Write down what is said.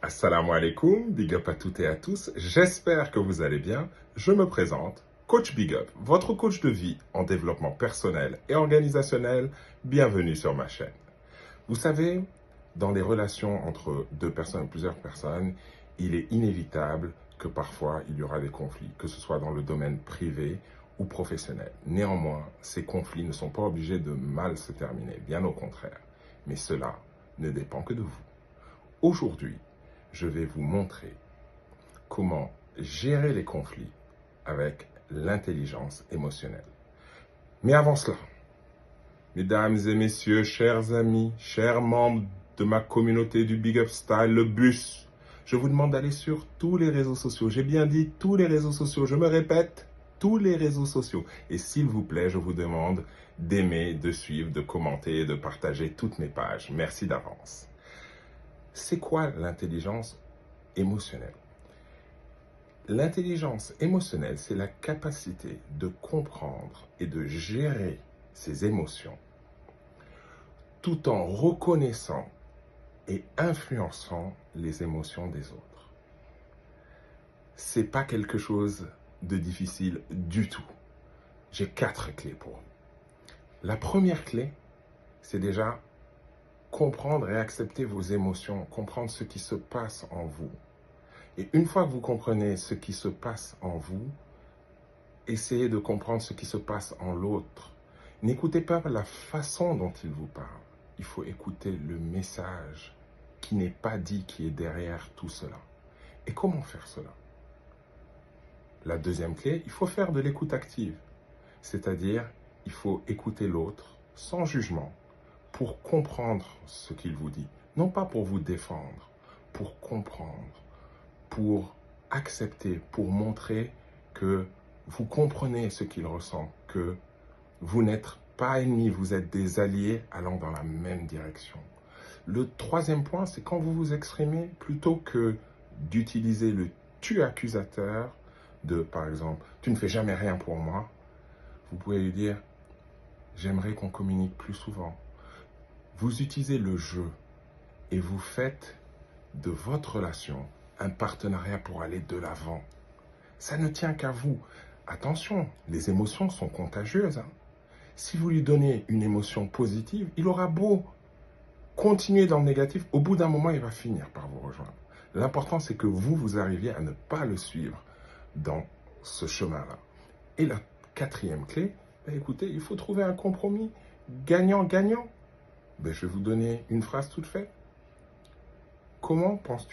Assalamu alaikum, big up à toutes et à tous, j'espère que vous allez bien. Je me présente, Coach Big Up, votre coach de vie en développement personnel et organisationnel. Bienvenue sur ma chaîne. Vous savez, dans les relations entre deux personnes ou plusieurs personnes, il est inévitable que parfois il y aura des conflits, que ce soit dans le domaine privé ou professionnel. Néanmoins, ces conflits ne sont pas obligés de mal se terminer, bien au contraire. Mais cela ne dépend que de vous. Aujourd'hui, je vais vous montrer comment gérer les conflits avec l'intelligence émotionnelle. Mais avant cela, mesdames et messieurs, chers amis, chers membres de ma communauté du Big Up Style, le bus, je vous demande d'aller sur tous les réseaux sociaux. J'ai bien dit tous les réseaux sociaux, je me répète, tous les réseaux sociaux. Et s'il vous plaît, je vous demande d'aimer, de suivre, de commenter et de partager toutes mes pages. Merci d'avance. C'est quoi l'intelligence émotionnelle? L'intelligence émotionnelle, c'est la capacité de comprendre et de gérer ses émotions tout en reconnaissant et influençant les émotions des autres. C'est pas quelque chose de difficile du tout. J'ai 4 clés pour vous. La première clé, c'est déjà comprendre et accepter vos émotions, comprendre ce qui se passe en vous. Et une fois que vous comprenez ce qui se passe en vous, essayez de comprendre ce qui se passe en l'autre. N'écoutez pas la façon dont il vous parle. Il faut écouter le message qui n'est pas dit, qui est derrière tout cela. Et comment faire cela? La deuxième clé, il faut faire de l'écoute active. C'est-à-dire, il faut écouter l'autre sans jugement pour comprendre ce qu'il vous dit. Non pas pour vous défendre, pour comprendre, pour accepter, pour montrer que vous comprenez ce qu'il ressent, que vous n'êtes pas ennemis, vous êtes des alliés allant dans la même direction. Le troisième point, c'est quand vous vous exprimez, plutôt que d'utiliser le tu accusateur de, par exemple, tu ne fais jamais rien pour moi, vous pouvez lui dire, j'aimerais qu'on communique plus souvent. Vous utilisez le jeu et vous faites de votre relation un partenariat pour aller de l'avant. Ça ne tient qu'à vous. Attention, les émotions sont contagieuses. Si vous lui donnez une émotion positive, il aura beau continuer dans le négatif, au bout d'un moment, il va finir par vous rejoindre. L'important, c'est que vous arriviez à ne pas le suivre dans ce chemin-là. Et la quatrième clé, écoutez, il faut trouver un compromis gagnant-gagnant. Je vais vous donner une phrase toute faite. Comment penses-tu